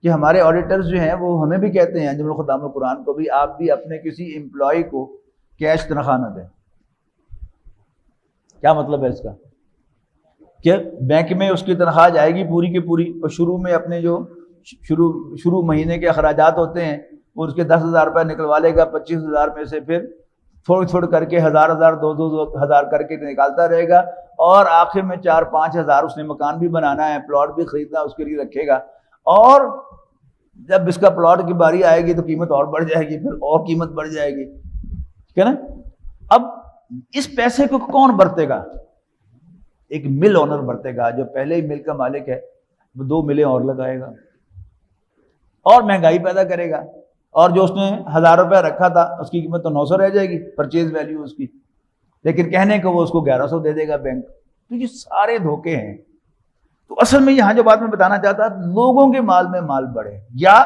کہ ہمارے آڈیٹرز جو ہیں وہ ہمیں بھی کہتے ہیں، انجمن الخدام القرآن کو بھی، آپ بھی اپنے کسی امپلائی کو کیش تنخواہ نہ دیں. کیا مطلب ہے اس کا؟ کہ بینک میں اس کی تنخواہ جائے گی پوری کی پوری، اور شروع میں اپنے جو شروع مہینے کے اخراجات ہوتے ہیں وہ اس کے 10,000 روپے نکلوا لے گا، 25,000 میں سے پھر تھوڑی تھوڑی کر کے 1,000 2,000 کر کے نکالتا رہے گا، اور آخر میں 4-5 ہزار اس نے مکان بھی بنانا ہے، پلاٹ بھی خریدنا اس کے لیے رکھے گا، اور جب اس کا پلاٹ کی باری آئے گی تو قیمت اور بڑھ جائے گی، پھر اور قیمت بڑھ جائے گی. ٹھیک ہے نا. اب اس پیسے کو کون برتے گا؟ ایک مل اونر برتے گا، جو پہلے ہی مل کا مالک ہے وہ 2 ملیں اور لگائے گا اور مہنگائی پیدا کرے گا، اور جو اس نے 1,000 روپے رکھا تھا اس کی قیمت تو 900 رہ جائے گی، پرچیز ویلیو اس کی. لیکن کہنے کو وہ اس کو 1100 دے دے گا بینک. تو یہ سارے دھوکے ہیں. تو اصل میں یہاں جو بات میں بتانا چاہتا لوگوں کے مال میں مال بڑھے، یا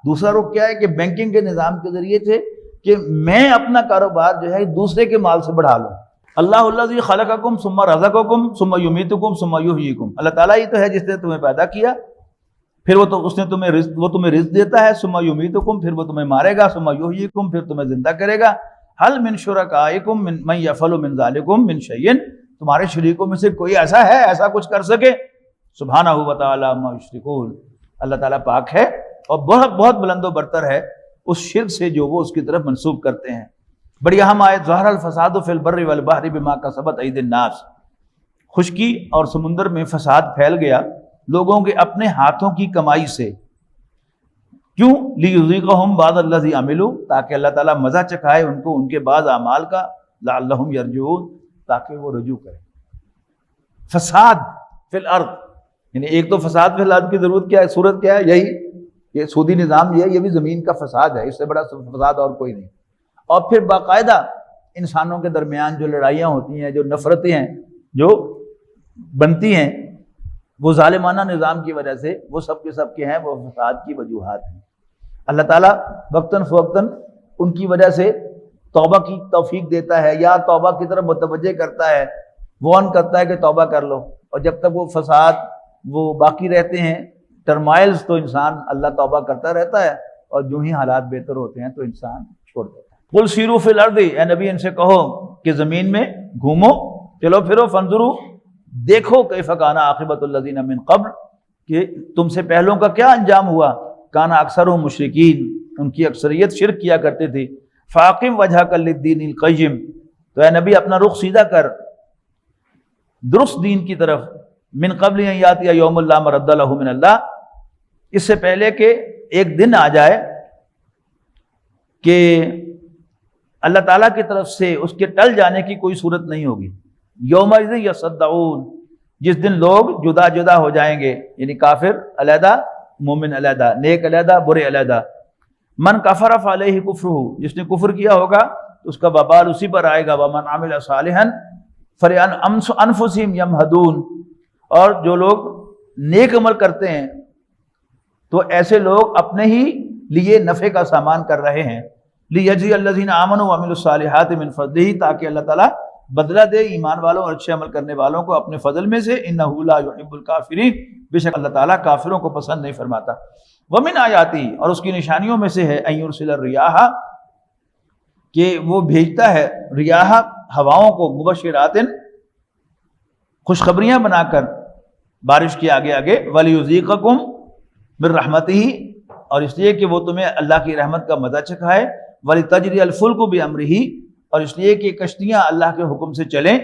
دوسرا رخ کیا ہے کہ بینکنگ کے نظام کے ذریعے سے کہ میں اپنا کاروبار جو ہے دوسرے کے مال سے بڑھا لوں. اللہ الذی خلقکم ثم رزقکم ثم یمیتکم ثم یحییکم. اللہ تعالیٰ ہی تو ہے جس نے تمہیں پیدا کیا، پھر اس نے تمہیں رزق دیتا ہے. ثم یمیتکم، پھر وہ تمہیں مارے گا. ثم یحییکم، پھر تمہیں زندہ کرے گا. هل من شرکائکم من یفعل من ذلکم من شیء. تمہارے شریکوں میں سے کوئی ایسا ہے ایسا کچھ کر سکے؟ سبحانہ و تعالی عما یشرکون. اللہ تعالیٰ پاک ہے اور بہت بہت بلند و برتر ہے اس شرک سے جو وہ اس کی طرف منسوب کرتے ہیں. بڑی اہم آیت، ظہر الفساد فی البر والبحر بما کسبت ایدی الناس. خشکی اور سمندر میں فساد پھیل گیا لوگوں کے اپنے ہاتھوں کی کمائی سے. کیوں؟ لیذیقہم بعض الذی عملوا، تاکہ اللہ تعالیٰ مزہ چکھائے ان کو ان کے بعض اعمال کا. لعلہم یرجعون، تاکہ وہ رجوع کریں. فساد فی الارض، یعنی ایک تو فساد فی الارض کی ضرورت کیا ہے، صورت کیا ہے؟ یہی یہ سودی نظام یہ بھی زمین کا فساد ہے، اس سے بڑا فساد اور کوئی نہیں. اور پھر باقاعدہ انسانوں کے درمیان جو لڑائیاں ہوتی ہیں، جو نفرتیں ہیں جو بنتی ہیں، وہ ظالمانہ نظام کی وجہ سے وہ سب کے سب کے ہیں، وہ فساد کی وجوہات ہیں. اللہ تعالیٰ وقتاً فوقتاً ان کی وجہ سے توبہ کی توفیق دیتا ہے یا توبہ کی طرف متوجہ کرتا ہے، وارن کرتا ہے کہ توبہ کر لو. اور جب تک وہ فساد وہ باقی رہتے ہیں، ٹرمائلز، تو انسان اللہ توبہ کرتا رہتا ہے، اور جو ہی حالات بہتر ہوتے ہیں تو انسان چھوڑ دیتا ہے. قل سیروا فی الارض، اے نبی ان سے کہو کہ زمین میں گھومو، چلو پھرو، فانظروا، دیکھو کیف کان عاقبۃ الذین من قبل، کہ تم سے پہلوں کا کیا انجام ہوا. کان اکثرهم مشرکین، ان کی اکثریت شرک کیا کرتے تھے. فاقم وجہک للدین القیم، تو اے نبی اپنا رخ سیدھا کر درست دین کی طرف. من قبل ان یاتی یوم لا مرد لہ من اللہ، اس سے پہلے کہ ایک دن آ جائے کہ اللہ تعالیٰ کی طرف سے اس کے ٹل جانے کی کوئی صورت نہیں ہوگی. یومئذ یصدعون، جس دن لوگ جدا جدا ہو جائیں گے، یعنی کافر علیحدہ، مومن علیحدہ، نیک علیحدہ، برے علیحدہ. من کفر فعلیہ کفرہ، جس نے کفر کیا ہوگا تو اس کا وبال اسی پر آئے گا. ومن عمل صالحا فلانفسہم یمہدون، اور جو لوگ نیک عمل کرتے ہیں تو ایسے لوگ اپنے ہی لیے نفع کا سامان کر رہے ہیں. لیجزی الذین آمنوا وعملوا الصالحات من فضلہ، تاکہ اللہ تعالیٰ بدلہ دے ایمان والوں اور اچھے عمل کرنے والوں کو اپنے فضل میں سے. انہ لا یحب الکافرین، بے شک اللہ تعالیٰ کافروں کو پسند نہیں فرماتا. ومن آیاتی، اور اس کی نشانیوں میں سے ہے ان یرسل الریاح، کہ وہ بھیجتا ہے ریاح ہواؤں کو، مبشرات، خوشخبریاں بنا کر بارش کے آگے آگے. ولیذیقکم من رحمتہ، اور اس لیے کہ وہ تمہیں اللہ کی رحمت کا مزہ چکھائے. ولتجری الفلک بامرہ، اور اس لیے کہ کشتیاں اللہ کے حکم سے چلیں.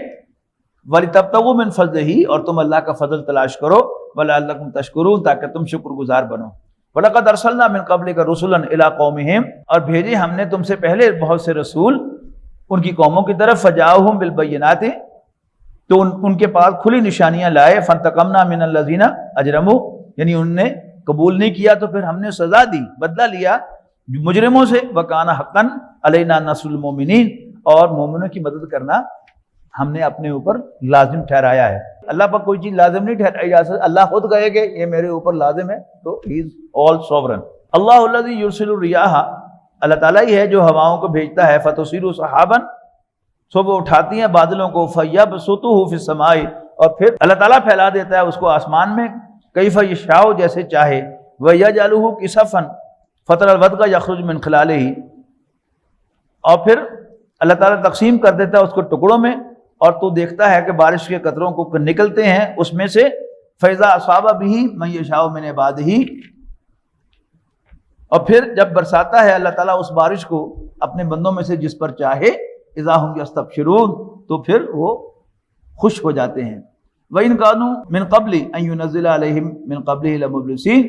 ولتبتغوا من فضلہ، اور تم اللہ کا فضل تلاش کرو. ولعلکم تشکرون، تاکہ تم شکر گزار بنو. وَلَقَدْ أَرْسَلْنَا مِن قَبْلِكَ رُسُلًا إِلَىٰ قَوْمِهِمْ، اور بھیجے ہم نے تم سے پہلے بہت سے رسول ان کی قوموں کی طرف. فَجَاءُوهُم بِالْبَيِّنَاتِ، تو ان کے پاس کھلی نشانیاں لائے. فَانْتَقَمْنَا مِنَ الَّذِينَ أَجْرَمُوا، یعنی انہوں نے قبول نہیں کیا تو پھر ہم نے سزا دی، بدلہ لیا مجرموں سے. وَكَانَ حَقًّا عَلَيْنَا نَصْرُ الْمُؤْمِنِينَ، اور مومنوں کی مدد کرنا ہم نے اپنے اوپر لازم ٹھہرایا ہے. اللہ پر کوئی چیز لازم نہیں ٹھہرائی جا سکتی، اللہ خود کہے کہ یہ میرے اوپر لازم ہے تو ہی از آل سوورن. اللہ الذی یرسل الریاح، اللہ تعالیٰ ہی ہے جو ہواؤں کو بھیجتا ہے. فتصیر سحابا، سو وہ اٹھاتی ہیں بادلوں کو. فیبسطہ فی السماء، اور پھر اللہ تعالیٰ پھیلا دیتا ہے اس کو آسمان میں. کیف یشاء، جیسے چاہے. ویجعلہ کسفا فترى الودق یخرج من خلالہ، اور پھر اللہ تعالیٰ تقسیم کر دیتا ہے اس کو ٹکڑوں میں، اور تو دیکھتا ہے کہ بارش کے قطروں کو نکلتے ہیں اس میں سے. فَإِذَا أَصَابَ بِهِ مَن يَشَاءُ مِنْ عِبَادِهِ، اور پھر جب برساتا ہے اللہ تعالیٰ اس بارش کو اپنے بندوں میں سے جس پر چاہے. اذا هم يستبشرون، تو پھر وہ خوش ہو جاتے ہیں. وَإِنْ كَانُوا مِنْ قَبْلِ أَنْ يُنَزِّلَ عَلَيْهِمْ مِنْ قَبْلِهِ لَمُبْلِسِينَ،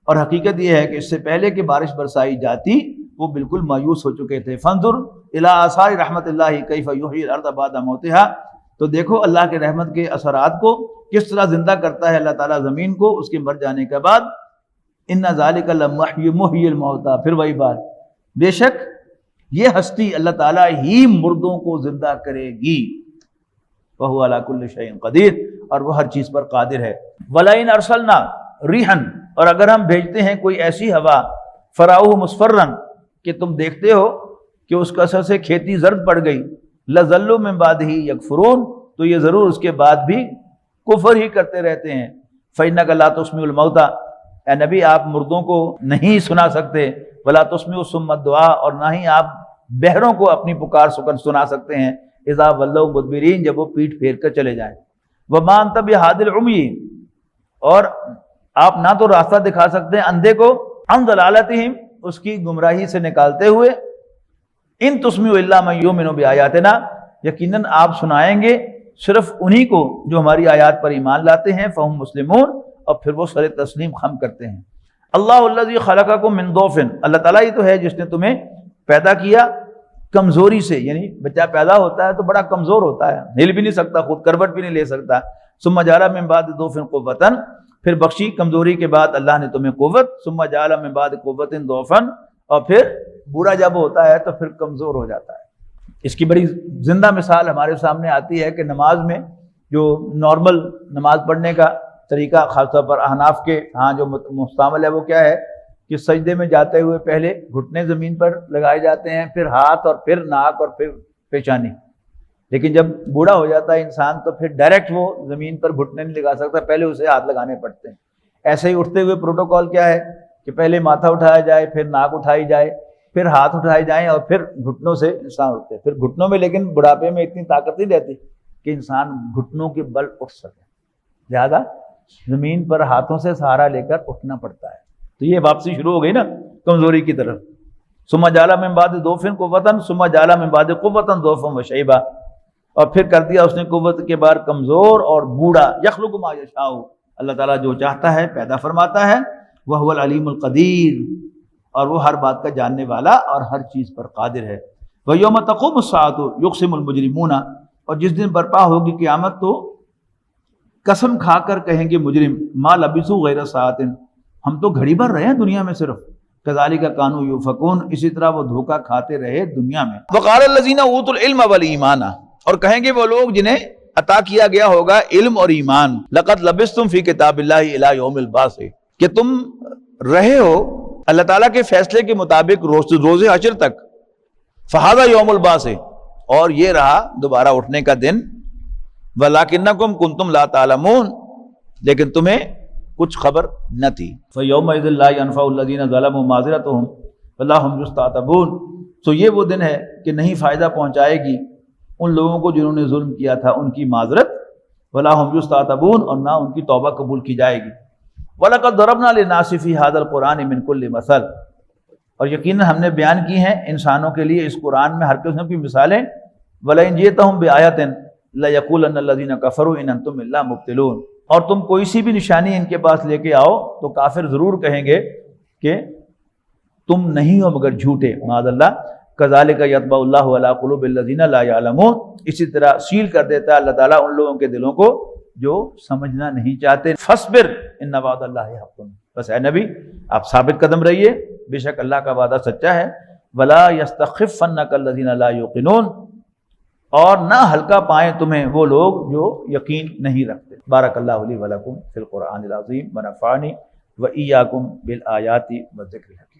اور حقیقت یہ ہے کہ اس سے پہلے کہ بارش برسائی جاتی وہ بالکل مایوس ہو چکے تھے. فانظر الی آثار رحمت اللہ کیف یحیی الارض بعد موتها، تو دیکھو اللہ کے رحمت کے اثرات کو کس طرح زندہ کرتا ہے اللہ تعالیٰ زمین کو اس کے مر جانے کے بعد. ان ذالک لمحیی الموتى، پھر وہی بات، بے شک یہ ہستی اللہ تعالیٰ ہی مردوں کو زندہ کرے گی. وہو علی کل شیء قدیر، اور وہ ہر چیز پر قادر ہے۔ وَلَئِنْ أَرْسَلْنَا رِيحًا، اور اگر ہم بھیجتے ہیں کوئی ایسی ہوا، فَرَأَوْهُ مُصْفَرًّا، کہ تم دیکھتے ہو کہ اس کا اثر سے کھیتی زرد پڑ گئی، لَظَلُّوا مِن بَعْدِهِ يَكْفُرُونَ، تو یہ ضرور اس کے بعد بھی کفر ہی کرتے رہتے ہیں۔ فَإِنَّكَ لَا تُسْمِعُ الْمَوْتَىٰ، اے نبی آپ مردوں کو نہیں سنا سکتے، وَلَا تُسْمِعُ الصُّمَّ الدُّعَاء، اور نہ ہی آپ بہروں کو اپنی پکار سنا سکتے ہیں، اذا ولوا مدبرین، جب وہ پیٹھ پھیر کر چلے جائیں۔ وَمَا أَنْتَ بِهَادِ الْعُمْيِ، اور آپ نہ تو راستہ دکھا سکتے ہیں اندھے کو، عن ضلالتہم، اس کی گمراہی سے نکالتے ہوئے، ان تسمع الا من یؤمن بآیاتنا، یقیناً آپ سنائیں گے صرف انہی کو جو ہماری آیات پر ایمان لاتے ہیں، فہم مسلمون، اور پھر وہ سر تسلیم خم کرتے ہیں۔ اللہ الذی خلقکم من ضعف، اللہ تعالیٰ ہی تو ہے جس نے تمہیں پیدا کیا کمزوری سے، یعنی بچہ پیدا ہوتا ہے تو بڑا کمزور ہوتا ہے، ہل بھی نہیں سکتا، خود کروٹ بھی نہیں لے سکتا۔ ثم جعل من بعد ضعف قوة، پھر بخشی کمزوری کے بعد اللہ نے تمہیں قوت، ثم جعل من بعد قوة ضعفا، اور پھر بوڑھا جب ہوتا ہے تو پھر کمزور ہو جاتا ہے۔ اس کی بڑی زندہ مثال ہمارے سامنے آتی ہے کہ نماز میں جو نارمل نماز پڑھنے کا طریقہ، خاص طور پر احناف کے ہاں جو مستعمل ہے، وہ کیا ہے کہ سجدے میں جاتے ہوئے پہلے گھٹنے زمین پر لگائے جاتے ہیں، پھر ہاتھ، اور پھر ناک، اور پھر پیشانی۔ لیکن جب بوڑھا ہو جاتا ہے انسان تو پھر ڈائریکٹ وہ زمین پر گھٹنے نہیں لگا سکتا، پہلے اسے ہاتھ لگانے پڑتے ہیں۔ ایسے ہی اٹھتے ہوئے پروٹوکول کیا ہے کہ پہلے ماتھا اٹھایا جائے، پھر ناک اٹھائی جائے، پھر ہاتھ اٹھائے جائیں، اور پھر گھٹنوں سے انسان اٹھتے ہیں۔ پھر گھٹنوں میں لیکن بڑھاپے میں اتنی طاقت نہیں رہتی کہ انسان گھٹنوں کے بل اٹھ سکے، لہذا زمین پر ہاتھوں سے سہارا لے کر اٹھنا پڑتا ہے۔ تو یہ واپسی شروع ہو گئی نا کمزوری کی طرف۔ ثم جعل من بعد ضعف قوة ثم جعل من بعد قوة ضعفا وشیبا، اور پھر کر دیا اس نے قوت کے بعد کمزور اور بوڑھا۔ یخلق ما یشاء، اللہ تعالیٰ جو چاہتا ہے پیدا فرماتا ہے۔ وہو العلیم القدیر، اور وہ ہر بات کا جاننے والا اور ہر چیز پر قادر ہے۔ وَيَوْمَ تَقُومُ السَّاعَةُ يُقْسِمُ الْمُجْرِمُونَ، اور جس دن برپا ہوگی قیامت تو قسم کھا کر کہیں گے مجرم، ما لبثوا غیر ساعۃ، ہم تو گھڑی بھر رہے ہیں دنیا میں صرف، کذالک کانوا یؤفکون، اسی طرح وہ دھوکہ کھاتے رہے دنیا میں۔ وقال الذین اوتوا العلم والایمان، اور کہیں گے وہ لوگ جنہیں عطا کیا گیا ہوگا علم اور ایمان، لقد لبثتم فی کتاب اللہ الی یوم البعث، کہ تم رہے ہو اللہ تعالیٰ کے فیصلے کے مطابق روز حشر تک، فہذا یوم البعث، اور یہ رہا دوبارہ اٹھنے کا دن، ولکنکم کنتم لا تعلمون، لیکن تمہیں کچھ خبر نہ تھی۔ فیومئذ لا ینفع الذین ظلموا معذرتہم ولا هم یستعتبون، تو یہ وہ دن ہے کہ نہیں فائدہ پہنچائے گی ان لوگوں کو جنہوں نے ظلم کیا تھا ان کی معذرت، ولا هم یستعتبون، اور نہ ان کی توبہ قبول کی جائے گی۔ وَلَقَدْ ضَرَبْنَا لِلنَّاسِ فِي هَذَا الْقُرْآنِ مِنْ كُلِّ مَثَلٍ، اور یقیناً ہم نے بیان کی ہیں انسانوں کے لیے اس قرآن میں ہر قسم کی مثالیں۔ وَلَئِنْ جِئْتَهُمْ بِآيَةٍ لَيَقُولَنَّ الَّذِينَ كَفَرُوا إِنْ أَنْتُمْ إِلَّا مُبْطِلُونَ، اور تم کوئی سی بھی نشانی ان کے پاس لے کے آؤ تو کافر ضرور کہیں گے کہ تم نہیں ہو مگر جھوٹے، معاذ اللہ۔ کذالک یطبع اللہ علی قلوب الذین لا یعلمون، اسی طرح سیل کر دیتا ہے اللہ تعالیٰ ان لوگوں کے دلوں کو جو سمجھنا نہیں چاہتے۔ فاصبر ان وعد اللہ حق، بس اے نبی آپ ثابت قدم رہیے، بے شک اللہ کا وعدہ سچا ہے۔ ولا یستخفنک الذین لا یوقنون، اور نہ ہلکا پائیں تمہیں وہ لوگ جو یقین نہیں رکھتے۔ بارک اللہ لی ولکم فی القرآن العظیم ونفعنی وإیاکم بالآیات والذکر الحکیم۔